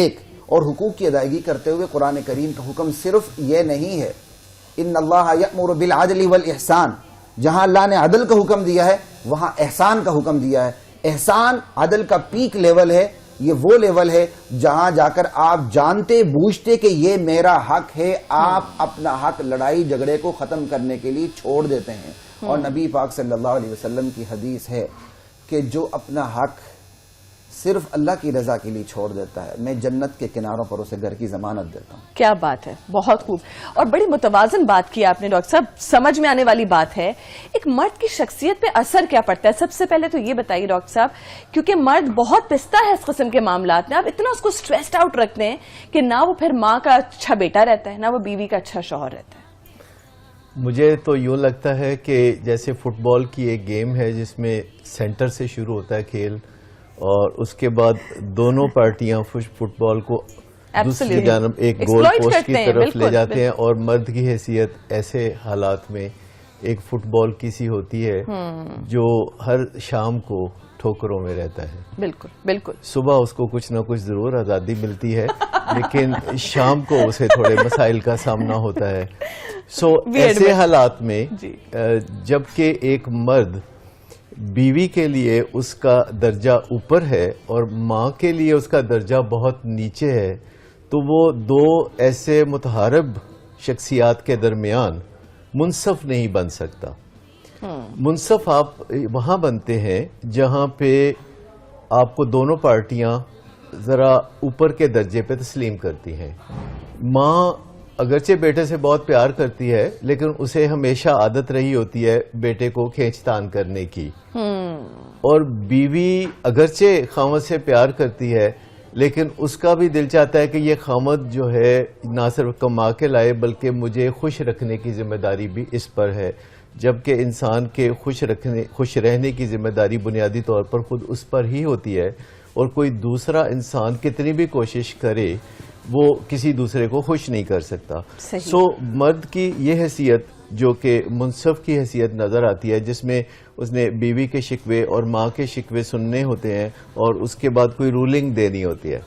ایک اور حقوق کی ادائیگی کرتے ہوئے قرآن کریم کا حکم صرف یہ نہیں ہے ان اللہ یأمر بالعدل والاحسان، جہاں اللہ نے عدل کا حکم دیا ہے وہاں احسان کا حکم دیا ہے. احسان عدل کا پیک لیول ہے، یہ وہ لیول ہے جہاں جا کر آپ جانتے بوجھتے کہ یہ میرا حق ہے، آپ اپنا حق لڑائی جھگڑے کو ختم کرنے کے لیے چھوڑ دیتے ہیں. اور نبی پاک صلی اللہ علیہ وسلم کی حدیث ہے کہ جو اپنا حق صرف اللہ کی رضا کے لیے چھوڑ دیتا ہے میں جنت کے کناروں پر اسے گھر کی ضمانت دیتا ہوں. کیا بات ہے، بہت خوب. اور بڑی متوازن بات کی آپ نے ڈاکٹر صاحب. سمجھ میں آنے والی بات ہے ایک مرد کی شخصیت پہ اثر کیا پڑتا ہے. سب سے پہلے تو یہ بتائیے ڈاکٹر صاحب، کیونکہ مرد بہت پستہ ہے اس قسم کے معاملات میں، آپ اتنا اس کو سٹریسڈ آؤٹ رکھتے ہیں کہ نہ وہ پھر ماں کا اچھا بیٹا رہتا ہے نہ وہ بیوی کا اچھا شوہر رہتا ہے. مجھے تو یوں لگتا ہے کہ جیسے فٹ بال کی ایک گیم ہے جس میں سینٹر سے شروع ہوتا ہے کھیل اور اس کے بعد دونوں پارٹیاں فٹ بال کو دوسری جانب ایک گول پوسٹ کی طرف لے جاتے ہیں اور مرد کی حیثیت ایسے حالات میں ایک فٹ بال کی سی ہوتی ہے جو ہر شام کو ٹھوکروں میں رہتا ہے. بالکل بالکل. صبح اس کو کچھ نہ کچھ ضرور آزادی ملتی ہے لیکن شام کو اسے تھوڑے مسائل کا سامنا ہوتا ہے. سو ایسے حالات میں جبکہ ایک مرد بیوی کے لیے اس کا درجہ اوپر ہے اور ماں کے لیے اس کا درجہ بہت نیچے ہے تو وہ دو ایسے متحارب شخصیات کے درمیان منصف نہیں بن سکتا. منصف آپ وہاں بنتے ہیں جہاں پہ آپ کو دونوں پارٹیاں ذرا اوپر کے درجے پہ تسلیم کرتی ہیں. ماں اگرچہ بیٹے سے بہت پیار کرتی ہے لیکن اسے ہمیشہ عادت رہی ہوتی ہے بیٹے کو کھینچ تان کرنے کی، اور بیوی اگرچہ خامد سے پیار کرتی ہے لیکن اس کا بھی دل چاہتا ہے کہ یہ خامد جو ہے نہ صرف کما کے لائے بلکہ مجھے خوش رکھنے کی ذمہ داری بھی اس پر ہے، جبکہ انسان کے خوش رہنے کی ذمہ داری بنیادی طور پر خود اس پر ہی ہوتی ہے اور کوئی دوسرا انسان کتنی بھی کوشش کرے وہ کسی دوسرے کو خوش نہیں کر سکتا. سو مرد کی یہ حیثیت جو کہ منصف کی حیثیت نظر آتی ہے جس میں اس نے بیوی کے شکوے اور ماں کے شکوے سننے ہوتے ہیں اور اس کے بعد کوئی رولنگ دینی ہوتی ہے،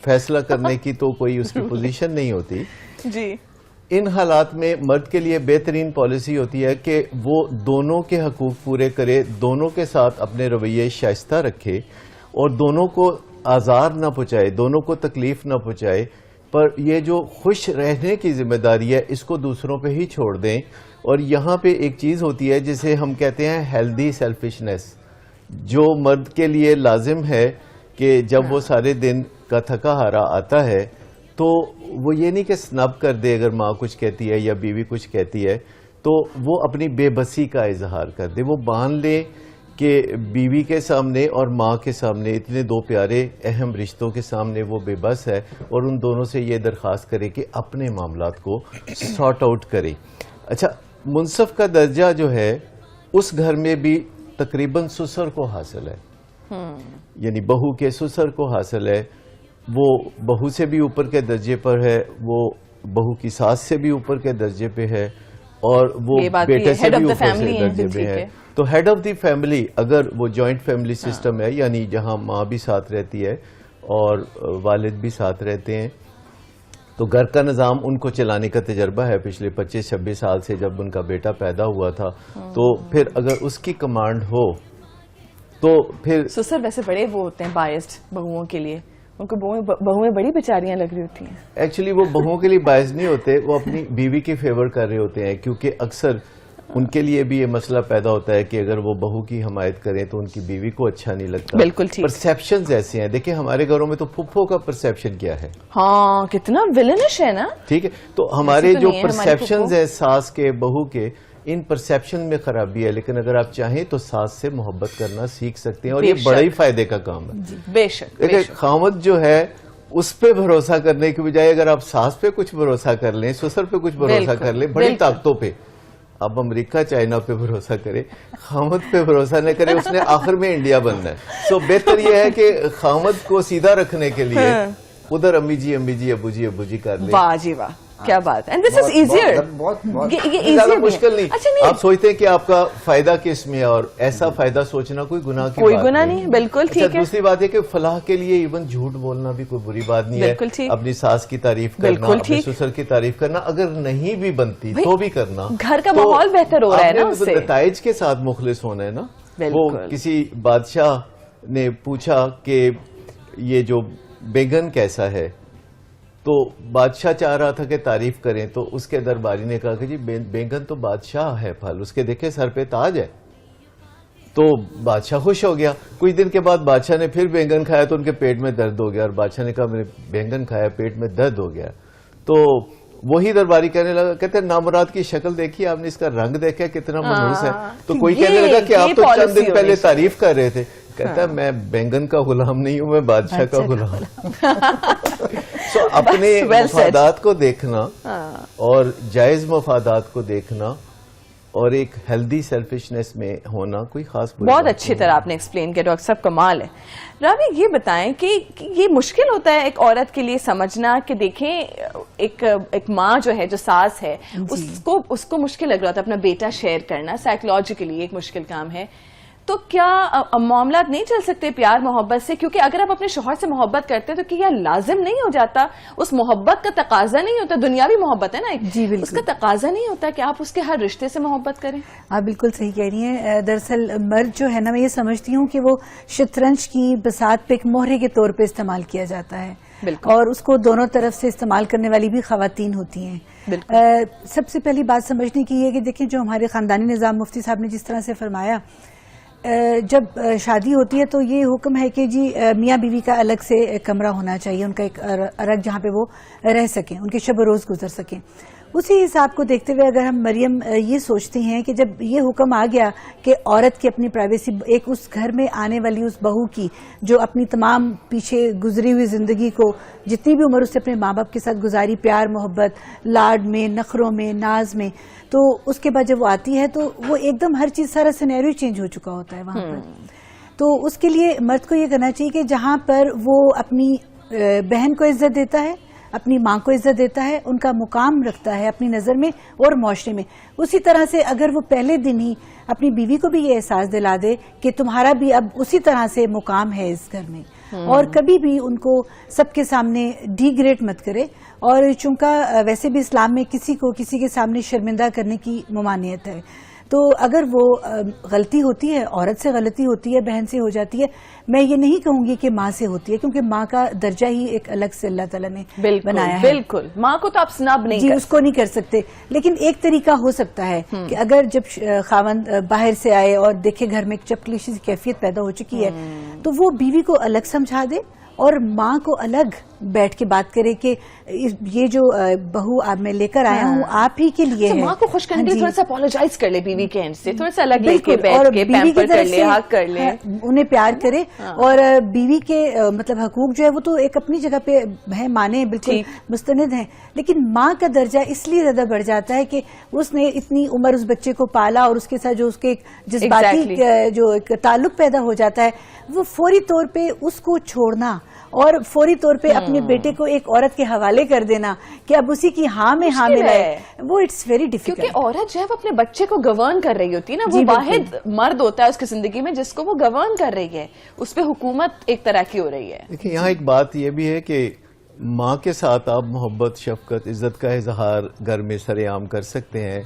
فیصلہ کرنے کی تو کوئی اس کی پوزیشن نہیں ہوتی. جی ان حالات میں مرد کے لیے بہترین پالیسی ہوتی ہے کہ وہ دونوں کے حقوق پورے کرے، دونوں کے ساتھ اپنے رویے شائستہ رکھے اور دونوں کو آزار نہ پہنچائے، دونوں کو تکلیف نہ پہنچائے، پر یہ جو خوش رہنے کی ذمہ داری ہے اس کو دوسروں پہ ہی چھوڑ دیں. اور یہاں پہ ایک چیز ہوتی ہے جسے ہم کہتے ہیں ہیلدی سیلفشنس، جو مرد کے لیے لازم ہے کہ جب وہ سارے دن کا تھکا ہارا آتا ہے تو وہ یہ نہیں کہ سنب کر دے اگر ماں کچھ کہتی ہے یا بیوی کچھ کہتی ہے تو وہ اپنی بے بسی کا اظہار کر دے، وہ باندھ لے کہ بیوی کے سامنے اور ماں کے سامنے اتنے دو پیارے اہم رشتوں کے سامنے وہ بے بس ہے اور ان دونوں سے یہ درخواست کرے کہ اپنے معاملات کو سارٹ آؤٹ کرے. اچھا، منصف کا درجہ جو ہے اس گھر میں بھی تقریباً سسر کو حاصل ہے، یعنی بہو کے سسر کو حاصل ہے. وہ بہو سے بھی اوپر کے درجے پر ہے، وہ بہو کی ساس سے بھی اوپر کے درجے پہ ہے اور وہ بیٹے سے بھی اوپر سے درجے پہ ہے. تو ہیڈ آف دی فیملی اگر وہ جوائنٹ فیملی سسٹم ہے یعنی جہاں ماں بھی ساتھ رہتی ہے اور والد بھی ساتھ رہتے ہیں تو گھر کا نظام ان کو چلانے کا تجربہ ہے پچھلے 25-26 سال سے جب ان کا بیٹا پیدا ہوا تھا. تو پھر اگر اس کی کمانڈ ہو تو پھر سسر ویسے بڑے وہ ہوتے ہیں بائسڈ بہوؤں کے لیے، ان کو بہویں بڑی بیچاریاں لگ رہی ہوتی ہیں. ایکچولی وہ بہوؤں کے لیے باعث نہیں ہوتے، وہ اپنی بیوی کی فیور کر رہے ہوتے ہیں کیونکہ اکثر ان کے لیے بھی یہ مسئلہ پیدا ہوتا ہے کہ اگر وہ بہو کی حمایت کریں تو ان کی بیوی کو اچھا نہیں لگتا. بالکل ٹھیک. پرسیپشنز ایسے ہیں، دیکھیں ہمارے گھروں میں تو پھپھو کا پرسیپشن کیا ہے، ہاں کتنا ویلنش ہے نا. ٹھیک ہے، تو ہمارے جو پرسیپشنز ہیں ساس کے بہو کے، ان پرسیپشن میں خرابی ہے، لیکن اگر آپ چاہیں تو ساس سے محبت کرنا سیکھ سکتے ہیں اور یہ بڑا ہی فائدے کا کام ہے. بے شک. دیکھیں خامد جو ہے اس پہ بھروسہ کرنے کی بجائے اگر آپ ساس پہ کچھ بھروسہ کر لیں، سسر پہ کچھ بھروسہ کر لیں، بڑی طاقتوں پہ، اب امریکہ چائنا پہ بھروسہ کرے، خامد پہ بھروسہ نہ کرے، اس نے آخر میں انڈیا بننا ہے. سو بہتر یہ ہے کہ خامد کو سیدھا رکھنے کے لیے ادھر امی جی ابو جی کر لیں. واہ جی واہ. کیا بات ہے. And this is easier. یہ زیادہ easier مشکل بھی ہے. نہیں. اچھا نہیں, آپ سوچتے ہیں کہ آپ کا فائدہ کس میں ہے, اور ایسا فائدہ سوچنا کوئی گناہ کی کوئی بات گناہ نہیں ہے. بالکل ٹھیک ہے. دوسری بات ہے کہ فلاح کے لیے ایون جھوٹ بولنا بھی کوئی بری بات نہیں ہے. بالکل ٹھیک. اپنی ساس کی تعریف کرنا, اپنے سسر کی تعریف کرنا, اگر نہیں بھی بنتی تو بھی کرنا. گھر کا ماحول بہتر ہو رہا ہے نا اس سے. نتائج کے ساتھ مخلص ہونا ہے نا. وہ کسی بادشاہ نے پوچھا کہ یہ جو بیگن کیسا ہے, تو بادشاہ چاہ رہا تھا کہ تعریف کریں, تو اس کے درباری نے کہا کہ جی بیگن تو بادشاہ ہے پھل, اس کے دیکھیں سر پہ تاج ہے. تو بادشاہ خوش ہو گیا. کچھ دن کے بعد بادشاہ نے پھر بیگن کھایا تو ان کے پیٹ میں درد ہو گیا, اور بادشاہ نے کہا میں نے بیگن کھایا, پیٹ میں درد ہو گیا. تو وہی درباری کہنے لگا, کہتے ہیں نامراد کی شکل دیکھی آپ نے, اس کا رنگ دیکھا کتنا منحوس ہے. تو کوئی کہنے لگا کہ آپ تو چند دن پہلے تعریف کر رہے تھے. کہتا ہے میں بیگن کا غلام نہیں ہوں, میں بادشاہ کا غلام ہوں. سو اپنے مفادات کو دیکھنا اور جائز مفادات کو دیکھنا اور ایک ہیلدی سیلفشنس میں ہونا کوئی خاص بہت اچھی طرح آپ نے ایکسپلین کیا ڈاکٹر صاحب, کمال ہے. رابعہ یہ بتائیں کہ یہ مشکل ہوتا ہے ایک عورت کے لیے سمجھنا کہ دیکھیں ایک ماں جو ہے, جو ساس ہے, اس کو مشکل لگ رہا تھا اپنا بیٹا شیئر کرنا, سائیکولوجیکلی ایک مشکل کام ہے. تو کیا معاملات نہیں چل سکتے پیار محبت سے؟ کیونکہ اگر آپ اپنے شوہر سے محبت کرتے تو کیا لازم نہیں ہو جاتا, اس محبت کا تقاضا نہیں ہوتا, دنیاوی محبت ہے نا ایک, جی بالکل, اس کا تقاضا نہیں ہوتا کہ آپ اس کے ہر رشتے سے محبت کریں؟ آپ بالکل صحیح کہہ رہی ہیں. دراصل مرد جو ہے نا, میں یہ سمجھتی ہوں کہ وہ شطرنج کی بساط پہ ایک مہرے کے طور پہ استعمال کیا جاتا ہے, اور اس کو دونوں طرف سے استعمال کرنے والی بھی خواتین ہوتی ہیں. سب سے پہلی بات سمجھنے کی یہ کہ دیکھیں جو ہمارے خاندانی نظام مفتی صاحب نے جس طرح سے فرمایا, جب شادی ہوتی ہے تو یہ حکم ہے کہ جی میاں بیوی کا الگ سے کمرہ ہونا چاہیے, ان کا ایک الگ جہاں پہ وہ رہ سکیں, ان کے شب و روز گزر سکیں. اسی حساب کو دیکھتے ہوئے اگر ہم مریم یہ سوچتے ہیں کہ جب یہ حکم آ گیا کہ عورت کی اپنی پرائیویسی, ایک اس گھر میں آنے والی اس بہو کی جو اپنی تمام پیچھے گزری ہوئی زندگی کو, جتنی بھی عمر اس سے اپنے ماں باپ کے ساتھ گزاری, پیار محبت, لاڈ میں, نخروں میں, ناز میں, تو اس کے بعد جب وہ آتی ہے تو وہ ایک دم ہر چیز, سارا سینیریو چینج ہو چکا ہوتا ہے وہاں پر. تو اس کے لیے مرد کو یہ کرنا چاہیے کہ جہاں پر وہ اپنی بہن کو عزت دیتا ہے, اپنی ماں کو عزت دیتا ہے, ان کا مقام رکھتا ہے اپنی نظر میں اور معاشرے میں, اسی طرح سے اگر وہ پہلے دن ہی اپنی بیوی کو بھی یہ احساس دلا دے کہ تمہارا بھی اب اسی طرح سے مقام ہے اس گھر میں, اور کبھی بھی ان کو سب کے سامنے ڈی گریڈ مت کرے. اور چونکہ ویسے بھی اسلام میں کسی کو کسی کے سامنے شرمندہ کرنے کی ممانعت ہے, تو اگر وہ غلطی ہوتی ہے, عورت سے غلطی ہوتی ہے, بہن سے ہو جاتی ہے, میں یہ نہیں کہوں گی کہ ماں سے ہوتی ہے, کیونکہ ماں کا درجہ ہی ایک الگ سے اللہ تعالیٰ نے بنایا ہے. بالکل, ماں کو تو آپ سناب نہیں جی, اس کو نہیں کر سکتے. لیکن ایک طریقہ ہو سکتا ہے کہ اگر جب خاوند باہر سے آئے اور دیکھے گھر میں چپکلیسی کیفیت پیدا ہو چکی ہے, تو وہ بیوی کو الگ سمجھا دے اور ماں کو الگ بیٹھ کے بات کرے کہ یہ جو بہو میں لے کر آیا ہوں آپ ہی کے لیے ہے. ماں کو خوش کرنے کے لیے تھوڑا سا اپولوجائز کر لے بیوی کے اینڈ سے, تھوڑا سا الگ لے کے بیٹھ کے پیمپر کر لے, حق کر لے, انہیں پیار کرے. اور بیوی کے مطلب حقوق جو ہے وہ تو ایک اپنی جگہ پہ ہے, مانے بالکل مستند ہیں, لیکن ماں کا درجہ اس لیے زیادہ بڑھ جاتا ہے کہ اس نے اتنی عمر اس بچے کو پالا, اور اس کے ساتھ جو اس کے جذباتی جو ایک تعلق پیدا ہو جاتا ہے, وہ فوری طور پہ اس کو چھوڑنا اور فوری طور پہ اپنے بیٹے کو ایک عورت کے حوالے کر دینا کہ اب اسی کی ہاں میں ہاں ملائے, وہ اٹس ویری ڈیفیکلٹ. کیونکہ عورت جو ہے وہ اپنے بچے کو گورن کر رہی ہوتی ہے نا, وہ واحد مرد ہوتا ہے اس کی زندگی میں جس کو وہ گورن کر رہی ہے, اس پہ حکومت ایک طرح کی ہو رہی ہے. دیکھیں یہاں ایک بات یہ بھی ہے کہ ماں کے ساتھ آپ محبت, شفقت, عزت کا اظہار گھر میں سر عام کر سکتے ہیں,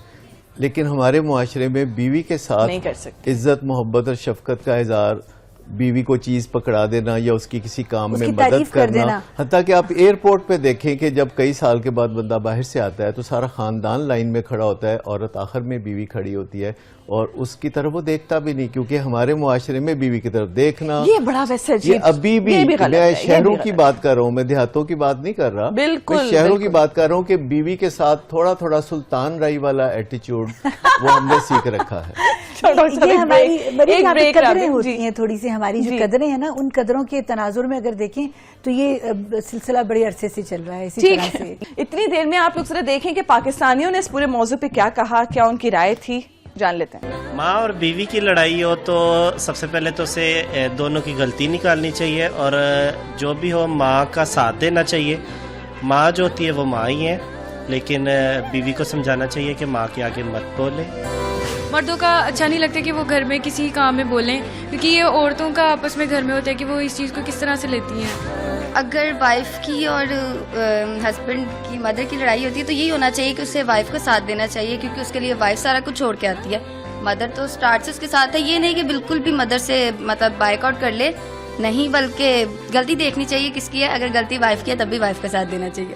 لیکن ہمارے معاشرے میں بیوی کے ساتھ نہیں کر سکتے. عزت, محبت اور شفقت کا اظہار, بیوی کو چیز پکڑا دینا یا اس کی کسی کام میں مدد کرنا, حتیٰ کہ آپ ایئرپورٹ پہ دیکھیں کہ جب کئی سال کے بعد بندہ باہر سے آتا ہے تو سارا خاندان لائن میں کھڑا ہوتا ہے, عورت آخر میں بیوی کھڑی ہوتی ہے, اور اس کی طرف وہ دیکھتا بھی نہیں, کیونکہ ہمارے معاشرے میں بیوی کی طرف دیکھنا یہ بڑا ویسے یہ ابھی بھی, میں شہروں کی بات کر رہا ہوں, میں دیہاتوں کی بات نہیں کر رہا, میں شہروں کی بات کر رہا ہوں کہ بیوی کے ساتھ تھوڑا تھوڑا سلطان رائی والا ایٹیچیوڈ وہ ہم نے سیکھ رکھا ہے. یہ ہماری قدریں ہوتی ہیں, تھوڑی سی ہماری جو قدریں ہیں نا, ان قدروں کے تناظر میں اگر دیکھیں تو یہ سلسلہ بڑے عرصے سے چل رہا ہے اسی طرح سے. اتنی دیر میں آپ لوگ ذرا دیکھیں کہ پاکستانیوں نے اس پورے موضوع پہ کیا کہا, کیا ان کی رائے تھی, جان لیتے ہیں. ماں اور بیوی کی لڑائی ہو تو سب سے پہلے تو اسے دونوں کی غلطی نکالنی چاہیے, اور جو بھی ہو ماں کا ساتھ دینا چاہیے. ماں جو ہوتی ہے وہ ماں ہی ہے, لیکن بیوی کو سمجھانا چاہیے کہ ماں کے آگے مت بولے. مردوں کا اچھا نہیں لگتا کہ وہ گھر میں کسی کام میں بولیں، کیونکہ یہ عورتوں کا آپس میں گھر میں ہوتا ہے کہ وہ اس چیز کو کس طرح سے لیتی ہیں. اگر وائف کی اور ہسبینڈ کی مدر کی لڑائی ہوتی ہے تو یہی ہونا چاہیے کہ اسے وائف کا ساتھ دینا چاہیے، کیونکہ اس کے لیے وائف سارا کچھ چھوڑ کے آتی ہے. مدر تو اسٹارٹ سے اس کے ساتھ ہے، یہ نہیں کہ بالکل بھی مدر سے مطلب بائک آؤٹ کر لے، نہیں، بلکہ غلطی دیکھنی چاہیے کس کی ہے. اگر غلطی وائف کی ہے تب بھی وائف کا ساتھ دینا چاہیے.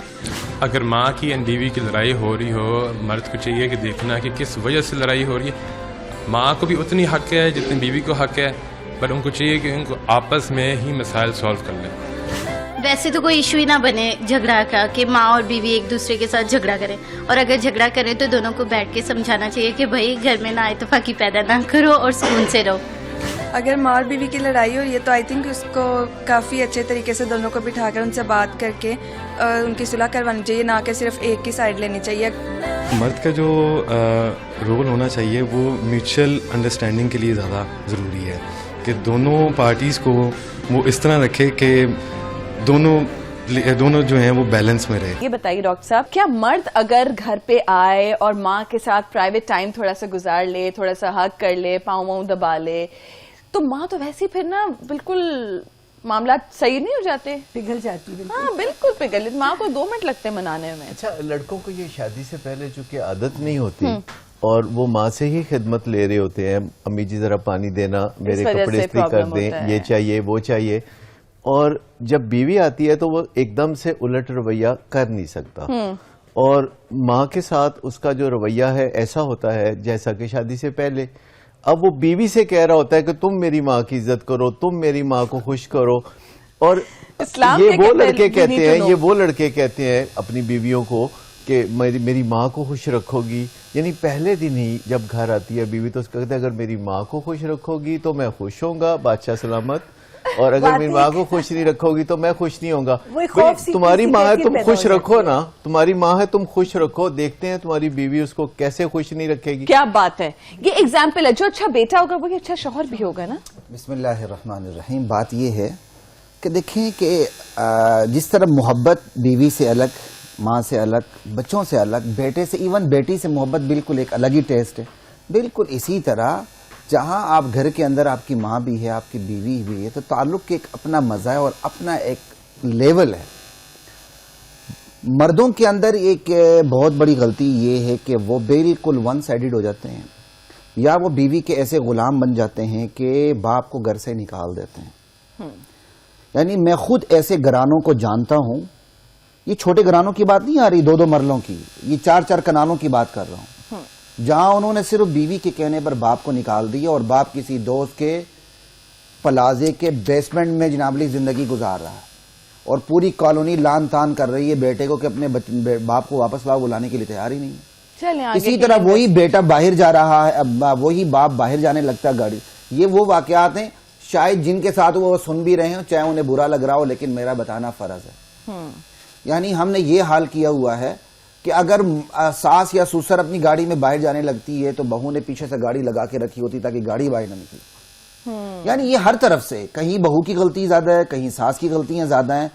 اگر ماں کی اینڈ بیوی کی لڑائی ہو رہی ہو، مرد کو چاہیے کہ دیکھنا کہ کس وجہ سے لڑائی ہو رہی ہے. ماں کو بھی اتنی حق ہے جتنی بیوی کو حق ہے، پر ان کو چاہیے کہ ان کو آپس میں ہی مسائل سالو کر لیں. ویسے تو کوئی ایشو ہی نہ بنے جھگڑا کا کہ ماں اور بیوی ایک دوسرے کے ساتھ جھگڑا کریں، اور اگر جھگڑا کریں تو دونوں کو بیٹھ کے سمجھانا چاہیے کہ بھائی گھر میں نا اتفاقی پیدا نہ کرو اور سکون سے رہو. اگر ماں اور بیوی کی لڑائی ہو رہی ہے تو آئی تھنک اس کو کافی اچھے طریقے سے دونوں کو بٹھا کر ان سے بات کر کے ان کی صلح کروانی چاہیے، نہ کہ صرف ایک کی سائڈ لینی چاہیے. مرد کا جو رول ہونا چاہیے وہ میوچل انڈرسٹینڈنگ کے لیے زیادہ ضروری ہے کہ دونوں پارٹیز کو وہ اس طرح رکھے کہ دونوں جو ہیں وہ بیلنس میں رہے. یہ بتائیے ڈاکٹر صاحب، کیا مرد اگر گھر پہ آئے اور ماں کے ساتھ پرائیویٹ ٹائم تھوڑا سا گزار لے، تھوڑا سا ہگ کر لے، پاؤں دبا لے، تو ماں تو ویسے ہی پھر نا بالکل معاملات صحیح نہیں ہو جاتے، پگھل جاتی ہے. ہاں بالکل پگھل. ماں کو 2 منٹ لگتے منانے میں. اچھا، لڑکوں کو یہ شادی سے پہلے چونکہ عادت نہیں ہوتی اور وہ ماں سے ہی خدمت لے رہے ہوتے ہیں، امی جی ذرا پانی دینا، میرے کپڑے استری کر دیں، یہ چاہیے وہ چاہیے، اور جب بیوی آتی ہے تو وہ ایک دم سے الٹ رویہ کر نہیں سکتا، اور ماں کے ساتھ اس کا جو رویہ ہے ایسا ہوتا ہے جیسا کہ شادی سے پہلے. اب وہ بیوی سے کہہ رہا ہوتا ہے کہ تم میری ماں کی عزت کرو، تم میری ماں کو خوش کرو، اور یہ وہ لڑکے کہتے ہیں اپنی بیویوں کو کہ میری ماں کو خوش رکھو گی. یعنی پہلے دن ہی جب گھر آتی ہے بیوی تو اس کہتا ہے اگر میری ماں کو خوش رکھو گی تو میں خوش ہوں گا، بادشاہ سلامت، اور اگر میری ماں کو خوش نہیں رکھو گی تو میں خوش نہیں ہوں گا. تمہاری ماں ہے، تم خوش رکھو نا، تمہاری ماں ہے، تم خوش رکھو، دیکھتے ہیں تمہاری بیوی اس کو کیسے خوش نہیں رکھے گی. کیا بات ہے، یہ ایگزامپل ہے. جو اچھا بیٹا ہوگا وہی اچھا شوہر بھی ہوگا نا. بسم اللہ الرحمن الرحیم. بات یہ ہے کہ دیکھیں کہ جس طرح محبت بیوی سے الگ، ماں سے الگ، بچوں سے الگ، بیٹے سے، ایون بیٹی سے محبت بالکل ایک الگ ہی ٹیسٹ ہے. بالکل اسی طرح جہاں آپ گھر کے اندر آپ کی ماں بھی ہے، آپ کی بیوی بھی ہے، تو تعلق کے ایک اپنا مزہ ہے اور اپنا ایک لیول ہے. مردوں کے اندر ایک بہت بڑی غلطی یہ ہے کہ وہ بالکل ون سائیڈڈ ہو جاتے ہیں، یا وہ بیوی کے ایسے غلام بن جاتے ہیں کہ باپ کو گھر سے نکال دیتے ہیں. یعنی میں خود ایسے گھرانوں کو جانتا ہوں، یہ چھوٹے گھرانوں کی بات نہیں آ رہی 2 مرلوں کی، یہ 4 کنالوں کی بات کر رہا ہوں، جہاں انہوں نے صرف بیوی کے کہنے پر باپ کو نکال دیا اور باپ کسی دوست کے پلازے کے بیسمنٹ میں جناب علی زندگی گزار رہا ہے، اور پوری کالونی لان تان کر رہی ہے بیٹے کو کہ اپنے باپ کو واپس لاؤ، بلانے کے لیے تیار ہی نہیں ہے. اسی طرح وہی بیٹا باہر جا رہا ہے، وہی باپ باہر جانے لگتا ہے گاڑی. یہ وہ واقعات ہیں شاید جن کے ساتھ وہ سن بھی رہے ہوں، چاہے انہیں برا لگ رہا ہو، لیکن میرا بتانا فرض ہے. یعنی ہم نے یہ حال کیا ہوا ہے کہ اگر ساس یا سسر اپنی گاڑی میں باہر جانے لگتی ہے تو بہو نے پیچھے سے گاڑی لگا کے رکھی ہوتی تاکہ گاڑی باہر نہ نکلے. یعنی یہ ہر طرف سے، کہیں بہو کی غلطی زیادہ ہے، کہیں ساس کی غلطیاں زیادہ ہیں.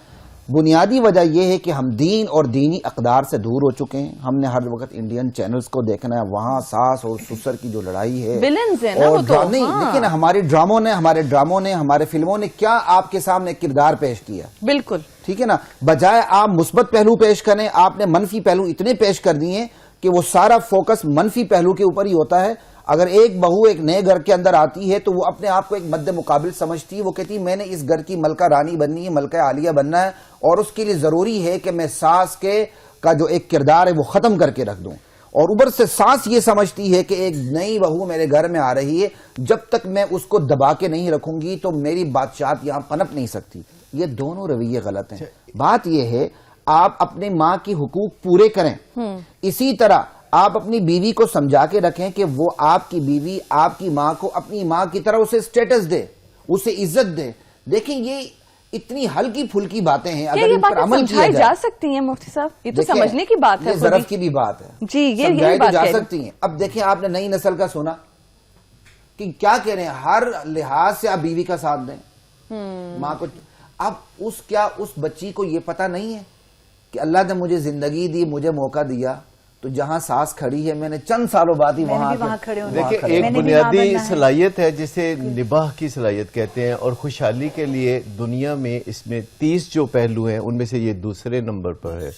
بنیادی وجہ یہ ہے کہ ہم دین اور دینی اقدار سے دور ہو چکے ہیں. ہم نے ہر وقت انڈین چینلز کو دیکھنا ہے، وہاں ساس اور سسر کی جو لڑائی ہے، لیکن ہمارے ڈراموں نے ہمارے فلموں نے کیا آپ کے سامنے کردار پیش کیا. بالکل ٹھیک ہے نا، بجائے آپ مثبت پہلو پیش کریں، آپ نے منفی پہلو اتنے پیش کر دیے کہ وہ سارا فوکس منفی پہلو کے اوپر ہی ہوتا ہے. اگر ایک بہو ایک نئے گھر کے اندر آتی ہے تو وہ اپنے آپ کو ایک مد مقابل سمجھتی ہے، وہ کہتی ہے میں نے اس گھر کی ملکہ رانی بننی ہے، ملکہ عالیہ بننا ہے، اور اس کے لیے ضروری ہے کہ میں ساس کا جو ایک کردار ہے وہ ختم کر کے رکھ دوں. اور اوپر سے ساس یہ سمجھتی ہے کہ ایک نئی بہو میرے گھر میں آ رہی ہے، جب تک میں اس کو دبا کے نہیں رکھوں گی تو میری بادشاہت یہاں پنپ نہیں سکتی. یہ دونوں رویے غلط ہیں. بات یہ ہے آپ اپنی ماں کی حقوق پورے کریں، اسی طرح آپ اپنی بیوی کو سمجھا کے رکھیں کہ وہ آپ کی بیوی آپ کی ماں کو اپنی ماں کی طرح اسے سٹیٹس دے، اسے عزت دے. دیکھیں یہ اتنی ہلکی پھلکی باتیں ہیں، اگر ان پر عمل کیا جا سکتی ہیں مفتی صاحب، یہ تو سمجھنے کی بات ہے، یہ ضرف کی بھی بات ہے جی، یہ سمجھائی تو جا سکتی ہیں. اب دیکھیں آپ نے نئی نسل کا سنا کہ کیا کہہ رہے ہیں، ہر لحاظ سے آپ بیوی کا ساتھ دیں، ماں کو. اب اس بچی کو یہ پتہ نہیں ہے کہ اللہ نے مجھے زندگی دی, مجھے موقع دیا, تو جہاں سانس کھڑی ہے میں نے چند سالوں بعد ہی وہاں کھڑے ہونا. دیکھیں ایک بنیادی صلاحیت ہے جسے نباہ کی صلاحیت کہتے ہیں, اور خوشحالی کے لیے دنیا میں اس میں 30 جو پہلو ہیں ان میں سے یہ دوسرے نمبر پر ہے.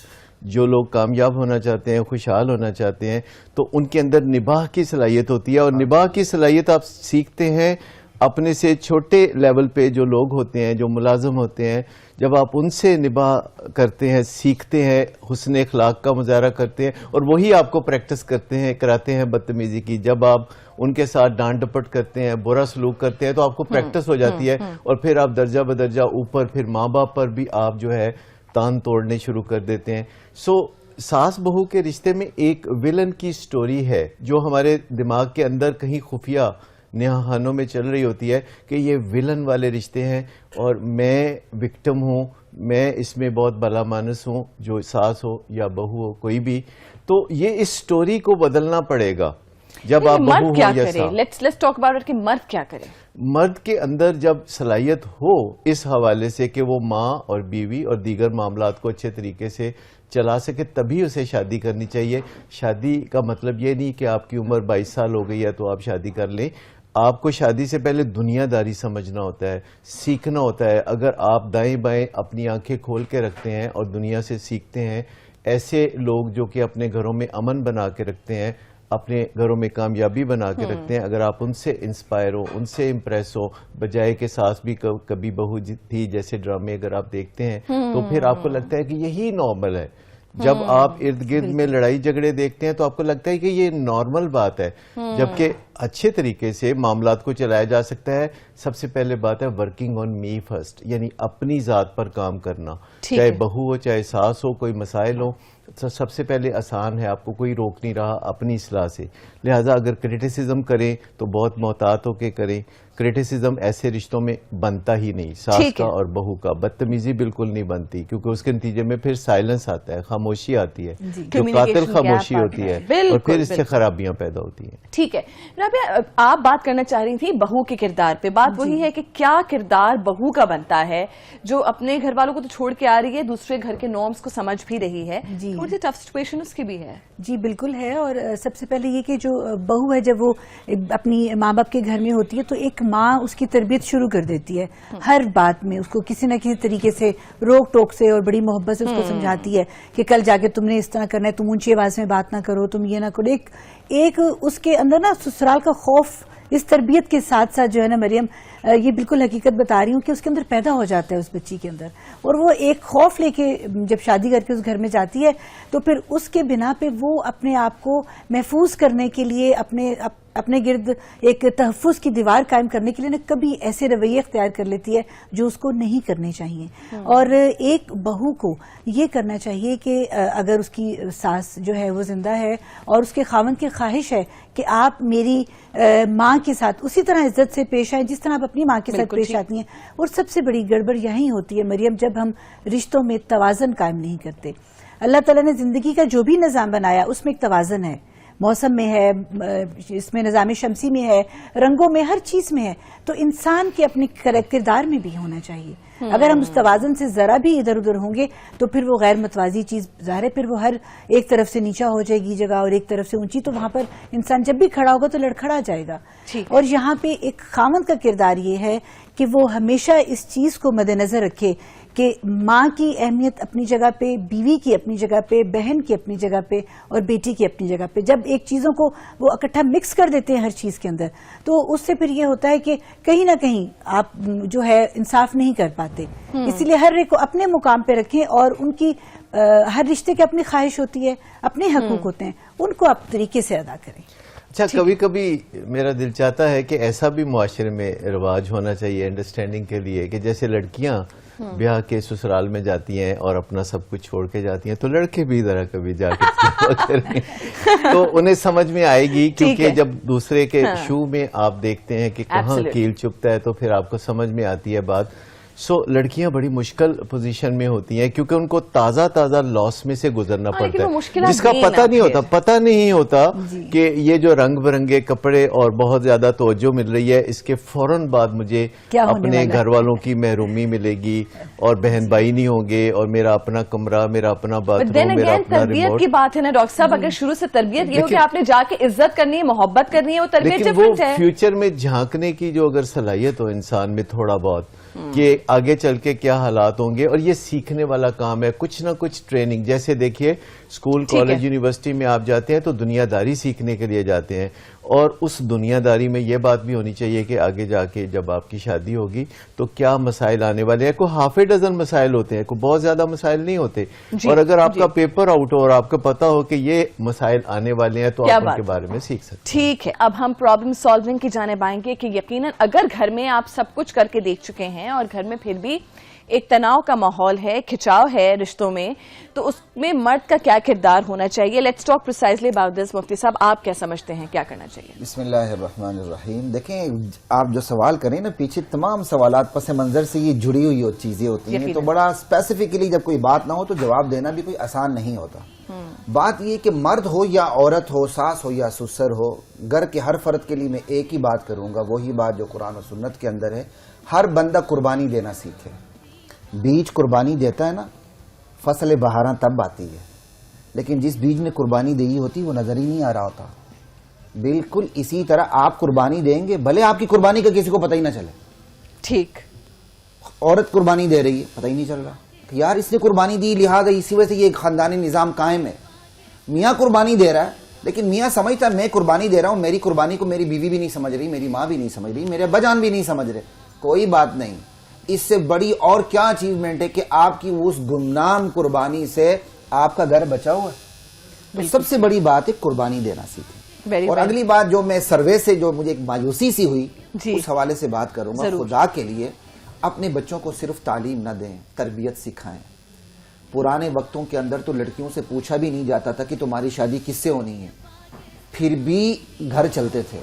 جو لوگ کامیاب ہونا چاہتے ہیں, خوشحال ہونا چاہتے ہیں, تو ان کے اندر نباہ کی صلاحیت ہوتی ہے. اور نباہ کی صلاحیت آپ سیکھتے ہیں اپنے سے چھوٹے لیول پہ جو لوگ ہوتے ہیں, جو ملازم ہوتے ہیں, جب آپ ان سے نباہ کرتے ہیں, سیکھتے ہیں, حسن اخلاق کا مظاہرہ کرتے ہیں, اور وہی آپ کو پریکٹس کراتے ہیں بدتمیزی کی. جب آپ ان کے ساتھ ڈانٹ ڈپٹ کرتے ہیں, برا سلوک کرتے ہیں, تو آپ کو پریکٹس ہو جاتی ہے, اور پھر آپ درجہ بدرجہ اوپر پھر ماں باپ پر بھی آپ جو ہے تان توڑنے شروع کر دیتے ہیں. ساس بہو کے رشتے میں ایک ولن کی سٹوری ہے جو ہمارے دماغ کے اندر کہیں خفیہ نہانوں میں چل رہی ہوتی ہے کہ یہ ولن والے رشتے ہیں اور میں وکٹم ہوں, میں اس میں بہت بلا مانس ہوں, جو ساس ہو یا بہو ہو کوئی بھی. تو یہ اس سٹوری کو بدلنا پڑے گا جب آپ بہو ہو یا ساس. لیٹس ٹاک اباؤٹ کہ مرد کیا کرے. مرد کے اندر جب صلاحیت ہو اس حوالے سے کہ وہ ماں اور بیوی اور دیگر معاملات کو اچھے طریقے سے چلا سکے, تبھی اسے شادی کرنی چاہیے. شادی کا مطلب یہ نہیں کہ آپ کی عمر 22 سال ہو گئی ہے تو آپ شادی کر لیں. آپ کو شادی سے پہلے دنیا داری سمجھنا ہوتا ہے, سیکھنا ہوتا ہے. اگر آپ دائیں بائیں اپنی آنکھیں کھول کے رکھتے ہیں اور دنیا سے سیکھتے ہیں, ایسے لوگ جو کہ اپنے گھروں میں امن بنا کے رکھتے ہیں, اپنے گھروں میں کامیابی بنا کے رکھتے ہیں, اگر آپ ان سے انسپائر ہو, ان سے امپریس ہو, بجائے کہ ساس بھی کبھی بہو تھی جیسے ڈرامے اگر آپ دیکھتے ہیں, تو پھر آپ کو لگتا ہے کہ یہی نارمل ہے. جب آپ ارد گرد میں لڑائی جھگڑے دیکھتے ہیں تو آپ کو لگتا ہے کہ یہ نارمل بات ہے, جبکہ اچھے طریقے سے معاملات کو چلایا جا سکتا ہے. سب سے پہلے بات ہے ورکنگ آن می فرسٹ, یعنی اپنی ذات پر کام کرنا, چاہے بہو ہو چاہے ساس ہو, کوئی مسائل ہو, سب سے پہلے آسان ہے, آپ کو کوئی روک نہیں رہا اپنی اصلاح سے. لہٰذا اگر کریٹیسزم کریں تو بہت محتاط ہو کے کریں. کریٹیسزم ایسے رشتوں میں بنتا ہی نہیں, ساس کا اور بہو کا. بدتمیزی بالکل نہیں بنتی, کیونکہ اس کے نتیجے میں پھر سائلنس آتا ہے, خاموشی آتی ہے, جو قاتل خاموشی ہوتی ہے, اور پھر اس سے خرابیاں پیدا ہوتی ہیں. ٹھیک ہے رابعہ, آپ بات کرنا چاہ رہی تھی بہو کے کردار پہ. بات وہی ہے کہ کیا کردار بہو کا بنتا ہے جو اپنے گھر والوں کو تو چھوڑ کے آ رہی ہے, دوسرے گھر کے نارمز کو سمجھ بھی رہی ہے. تھوڑی سی ٹف سچویشن اس کی بھی ہے. جی بالکل ہے. اور سب سے پہلے یہ کہ جو بہو ہے جب وہ اپنی ماں باپ کے گھر میں ہوتی ہے تو ایک ماں اس کی تربیت شروع کر دیتی ہے, ہر بات میں اس کو کسی نہ کسی طریقے سے روک ٹوک سے اور بڑی محبت سے اس کو سمجھاتی ہے کہ کل جا کے تم نے اس طرح کرنا ہے, تم اونچی آواز میں بات نہ کرو, تم یہ نہ کرو. ایک اس کے اندر نا سسرال کا خوف اس تربیت کے ساتھ ساتھ جو ہے نا مریم, یہ بالکل حقیقت بتا رہی ہوں کہ اس کے اندر پیدا ہو جاتا ہے اس بچی کے اندر, اور وہ ایک خوف لے کے جب شادی کر کے اس گھر میں جاتی ہے تو پھر اس کے بنا پہ وہ اپنے آپ کو محفوظ کرنے کے لیے اپنے گرد ایک تحفظ کی دیوار قائم کرنے کے لیے نہ کبھی ایسے رویے اختیار کر لیتی ہے جو اس کو نہیں کرنے چاہیے. اور ایک بہو کو یہ کرنا چاہیے کہ اگر اس کی ساس جو ہے وہ زندہ ہے اور اس کے خاوند کی خواہش ہے کہ آپ میری ماں کے ساتھ اسی طرح عزت سے پیش آئیں جس طرح آپ اپنی ماں کے ساتھ پیش آتی ہیں. اور سب سے بڑی گڑبڑ یہی ہوتی ہے مریم, جب ہم رشتوں میں توازن قائم نہیں کرتے. اللہ تعالیٰ نے زندگی کا جو بھی نظام بنایا اس میں ایک توازن ہے, موسم میں ہے, اس میں نظام شمسی میں ہے, رنگوں میں, ہر چیز میں ہے. تو انسان کے اپنے کردار میں بھی ہونا چاہیے. اگر ہم اس توازن سے ذرا بھی ادھر ادھر ہوں گے تو پھر وہ غیر متوازی چیز ظاہر ہے, پھر وہ ہر ایک طرف سے نیچا ہو جائے گی جگہ اور ایک طرف سے اونچی, تو وہاں پر انسان جب بھی کھڑا ہوگا تو لڑکھڑا جائے گا. اور یہاں پہ ایک خاوند کا کردار یہ ہے کہ وہ ہمیشہ اس چیز کو مد نظر رکھے کہ ماں کی اہمیت اپنی جگہ پہ, بیوی کی اپنی جگہ پہ, بہن کی اپنی جگہ پہ, اور بیٹی کی اپنی جگہ پہ. جب ایک چیزوں کو وہ اکٹھا مکس کر دیتے ہیں ہر چیز کے اندر, تو اس سے پھر یہ ہوتا ہے کہ کہیں نہ کہیں آپ جو ہے انصاف نہیں کر پاتے. اسی لیے ہر ایک کو اپنے مقام پہ رکھیں, اور ان کی ہر رشتے کی اپنی خواہش ہوتی ہے, اپنے حقوق ہوتے ہیں, ان کو آپ طریقے سے ادا کریں. اچھا, کبھی کبھی میرا دل چاہتا ہے کہ ایسا بھی معاشرے میں رواج ہونا چاہیے انڈرسٹینڈنگ کے لیے کہ جیسے لڑکیاں بیاہ کے سسرال میں جاتی ہیں اور اپنا سب کچھ چھوڑ کے جاتی ہیں, تو لڑکے بھی ذرا کبھی جا کے تو انہیں سمجھ میں آئے گی, کیونکہ جب دوسرے کے شو میں آپ دیکھتے ہیں کہ کہاں کیل چبھتا ہے تو پھر آپ کو سمجھ میں آتی ہے بات. سو لڑکیاں بڑی مشکل پوزیشن میں ہوتی ہیں کیونکہ ان کو تازہ تازہ لاس میں سے گزرنا پڑتا ہے جس کا پتہ نہیں ہوتا کہ یہ جو رنگ برنگے کپڑے اور بہت زیادہ توجہ مل رہی ہے اس کے فوراً بعد مجھے اپنے گھر والوں کی محرومی ملے گی اور بہن بھائی نہیں ہوں گے اور میرا اپنا کمرہ, میرا اپنا باتھ روم, میرا اپنا تربیت کی بات ہے نا ڈاکٹر صاحب. اگر شروع سے تربیت یہ ہو کہ آپ نے جا کے عزت کرنی ہے, محبت کرنی ہے, وہ تربیت ڈفرنٹ ہے. فیوچر میں جھانکنے کی جو اگر صلاحیت ہو انسان میں تھوڑا بہت کہ آگے چل کے کیا حالات ہوں گے, اور یہ سیکھنے والا کام ہے. کچھ نہ کچھ ٹریننگ, جیسے دیکھیے اسکول کالج یونیورسٹی میں آپ جاتے ہیں تو دنیا داری سیکھنے کے لیے جاتے ہیں, اور اس دنیا داری میں یہ بات بھی ہونی چاہیے کہ آگے جا کے جب آپ کی شادی ہوگی تو کیا مسائل آنے والے ہیں. کوئی ہاف اے ڈزن مسائل ہوتے ہیں, کوئی بہت زیادہ مسائل نہیں ہوتے, اور اگر آپ کا پیپر آؤٹ ہو اور آپ کو پتا ہو کہ یہ مسائل آنے والے ہیں تو آپ ان کے بارے میں سیکھ سکتے ہیں. ٹھیک ہے, اب ہم پرابلم سالونگ کی جانب آئیں گے کہ یقیناً اگر گھر میں آپ سب کچھ کر کے دیکھ چکے ہیں اور گھر میں پھر بھی ایک تناؤ کا ماحول ہے, کھچاؤ ہے رشتوں میں, تو اس میں مرد کا کیا کردار ہونا چاہیے؟ Let's talk precisely about this. مفتی صاحب آپ کیا سمجھتے ہیں کیا کرنا چاہیے؟ بسم اللہ الرحمن الرحیم. دیکھیں آپ جو سوال کریں نا, پیچھے تمام سوالات پس منظر سے یہ جڑی ہوئی چیزیں ہوتی ہیں, تو بڑا اسپیسیفکلی جب کوئی بات نہ ہو تو جواب دینا بھی کوئی آسان نہیں ہوتا. بات یہ کہ مرد ہو یا عورت ہو, ساس ہو یا سسر ہو, گھر کے ہر فرد کے لیے میں ایک ہی بات کروں گا, وہی بات جو قرآن و سنت کے اندر ہے. ہر بندہ قربانی دینا سیکھے. بیج قربانی دیتا ہے نا, فصل بہاراں تب آتی ہے, لیکن جس بیج نے قربانی دی ہوتی وہ نظر ہی نہیں آ رہا ہوتا. بالکل اسی طرح آپ قربانی دیں گے, بھلے آپ کی قربانی کا کسی کو پتہ ہی نہ چلے. ٹھیک, عورت قربانی دے رہی ہے, پتہ ہی نہیں چل رہا کہ یار اس نے قربانی دی, لہٰذا اسی وجہ سے یہ خاندانی نظام قائم ہے. میاں قربانی دے رہا ہے, لیکن میاں سمجھتا ہے میں قربانی دے رہا ہوں, میری قربانی کو میری بیوی بھی نہیں سمجھ رہی, میری ماں بھی نہیں سمجھ رہی, میرے ابا جان بھی نہیں سمجھ رہے. کوئی بات نہیں, اس سے بڑی اور کیا اچیومنٹ ہے کہ آپ کی اس گمنام قربانی سے آپ کا گھر بچا ہوا ہے. سب سے بڑی بات ہے قربانی دینا سیکھیں. اور اگلی بات جو میں سروے سے جو مجھے ایک مایوسی سی ہوئی اس حوالے سے بات کروں گا, خدا کے لیے اپنے بچوں کو صرف تعلیم نہ دیں, تربیت سکھائیں. پرانے وقتوں کے اندر تو لڑکیوں سے پوچھا بھی نہیں جاتا تھا کہ تمہاری شادی کس سے ہونی ہے, پھر بھی گھر چلتے تھے.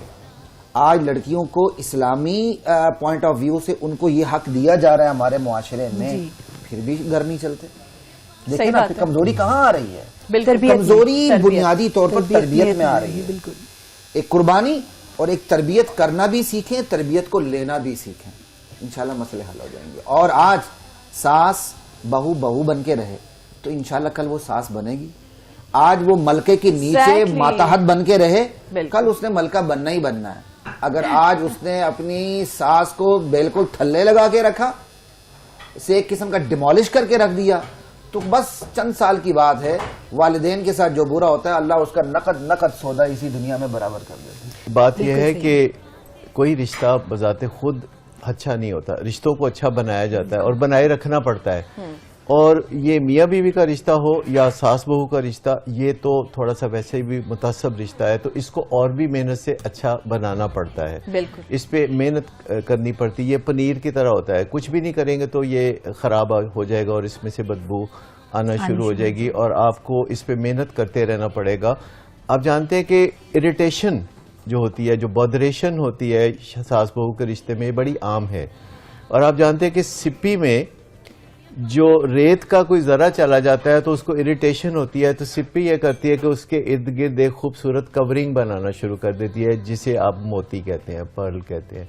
آج لڑکیوں کو اسلامی پوائنٹ آف ویو سے ان کو یہ حق دیا جا رہا ہے ہمارے معاشرے میں, پھر بھی گھر نہیں چلتے. دیکھیں نا کمزوری کہاں آ رہی ہے؟ کمزوری بنیادی طور پر تربیت میں آ رہی ہے. بالکل ایک قربانی اور ایک تربیت کرنا بھی سیکھیں, تربیت کو لینا بھی سیکھیں, انشاءاللہ مسئلے حل ہو جائیں گے. اور آج ساس بہو بن کے رہے تو انشاءاللہ کل وہ ساس بنے گی. آج وہ ملکے کے نیچے ماتحت بن کے رہے, کل اس نے ملکہ بننا ہی بننا ہے. اگر آج اس نے اپنی ساس کو بالکل تھلے لگا کے رکھا, اسے ایک قسم کا ڈیمالش کر کے رکھ دیا, تو بس چند سال کی بات ہے, والدین کے ساتھ جو برا ہوتا ہے اللہ اس کا نقد سودا اسی دنیا میں برابر کر دیتا ہے. بات یہ ہے کہ کوئی رشتہ بذات خود اچھا نہیں ہوتا, رشتوں کو اچھا بنایا جاتا ہے اور بنائے رکھنا پڑتا ہے. اور یہ میاں بیوی کا رشتہ ہو یا ساس بہو کا رشتہ, یہ تو تھوڑا سا ویسے بھی متعصب رشتہ ہے, تو اس کو اور بھی محنت سے اچھا بنانا پڑتا ہے. بالکل اس پہ محنت کرنی پڑتی ہے. یہ پنیر کی طرح ہوتا ہے, کچھ بھی نہیں کریں گے تو یہ خراب ہو جائے گا اور اس میں سے بدبو آنا شروع ہو جائے گی, اور آپ کو اس پہ محنت کرتے رہنا پڑے گا. آپ جانتے ہیں کہ اریٹیشن جو ہوتی ہے, جو بودریشن ہوتی ہے ساس بہو کے رشتے میں, یہ بڑی عام ہے. اور آپ جانتے ہیں کہ سپی میں جو ریت کا کوئی ذرہ چلا جاتا ہے تو اس کو اریٹیشن ہوتی ہے, تو سپی یہ کرتی ہے کہ اس کے ارد گرد ایک خوبصورت کورنگ بنانا شروع کر دیتی ہے, جسے آپ موتی کہتے ہیں, پرل کہتے ہیں.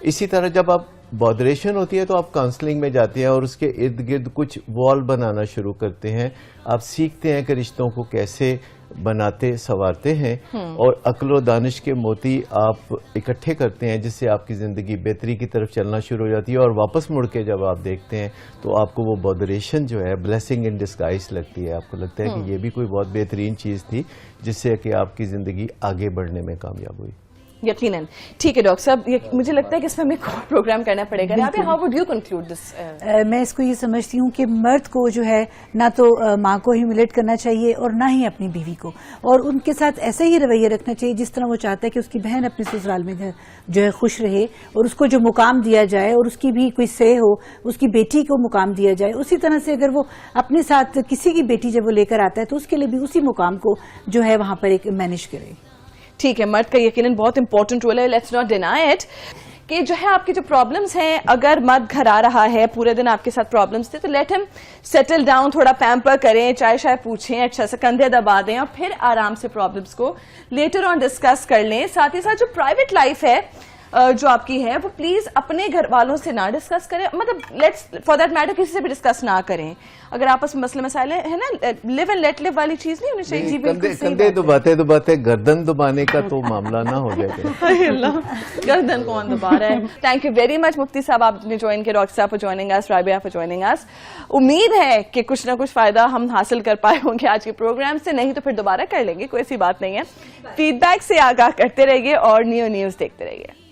اسی طرح جب آپ بودریشن ہوتی ہے تو آپ کاؤنسلنگ میں جاتے ہیں اور اس کے ارد گرد کچھ وال بنانا شروع کرتے ہیں. آپ سیکھتے ہیں کہ رشتوں کو کیسے بناتے سنوارتے ہیں, اور عقل و دانش کے موتی آپ اکٹھے کرتے ہیں, جس سے آپ کی زندگی بہتری کی طرف چلنا شروع ہو جاتی ہے. اور واپس مڑ کے جب آپ دیکھتے ہیں تو آپ کو وہ بودریشن جو ہے بلیسنگ ان ڈسگائز لگتی ہے. آپ کو لگتا ہے کہ یہ بھی کوئی بہت بہترین چیز تھی جس سے کہ آپ کی زندگی آگے بڑھنے میں کامیاب ہوئی. یقیناً. ٹھیک ہے ڈاکٹر صاحب, مجھے لگتا ہے کہ اس میں ہمیں پروگرام کرنا پڑے گا. How would you conclude this? میں اس کو یہ سمجھتی ہوں کہ مرد کو جو ہے نہ تو ماں کو ہیوملیٹ کرنا چاہیے اور نہ ہی اپنی بیوی کو, اور ان کے ساتھ ایسا ہی رویہ رکھنا چاہیے جس طرح وہ چاہتا ہے کہ اس کی بہن اپنے سسرال میں جو ہے خوش رہے, اور اس کو جو مقام دیا جائے اور اس کی بھی کوئی سے ہو, اس کی بیٹی کو مقام دیا جائے. اسی طرح سے اگر وہ اپنے ساتھ کسی کی بیٹی جب وہ لے کر آتا ہے تو اس کے لیے بھی اسی مقام کو جو ہے وہاں پر ایک مینیج کرے. ٹھیک ہے, مرد کا یقیناً بہت امپورٹنٹ رول ہے, لیٹس ناٹ ڈینائی اٹ. کہ جو ہے آپ کی جو پرابلمس ہیں, اگر مرد گھر آ رہا ہے, پورے دن آپ کے ساتھ پرابلمس تھے, تو لیٹ ہم سیٹل ڈاؤن, تھوڑا پیمپر کریں, چائے شائے پوچھیں, اچھا سے کندھے دبا دیں, اور پھر آرام سے پرابلمس کو لیٹر آن ڈسکس کر لیں. ساتھ ہی ساتھ جو پرائیویٹ لائف ہے جو آپ کی ہے, وہ پلیز اپنے گھر والوں سے نہ ڈسکس کریں, مطلب لیٹس فار دیٹ میٹر کسی سے بھی ڈسکس نہ کریں. اگر آپس میں مسئلے مسائل ہے نا, لیو اینڈ لیٹ لیو والی چیز نہیں ہونی چاہیے. جی بالکل کندھے دباتے دباتے گردن دبانے کا تو معاملہ نہ ہو جائے. گردن کون دبا رہا ہے. تھینک یو ویری مچ مفتی صاحب, آپ نے جوائن کیا, ڈاکٹر صاحب for joining us, Rabia for joining us. امید ہے کہ کچھ نہ کچھ فائدہ ہم حاصل کر پائے ہوں گے آج کے پروگرام سے, نہیں تو پھر دوبارہ کر لیں گے, کوئی ایسی بات نہیں ہے. فیڈ بیک سے آگاہ کرتے رہیے اور نیو نیوز دیکھتے رہیے.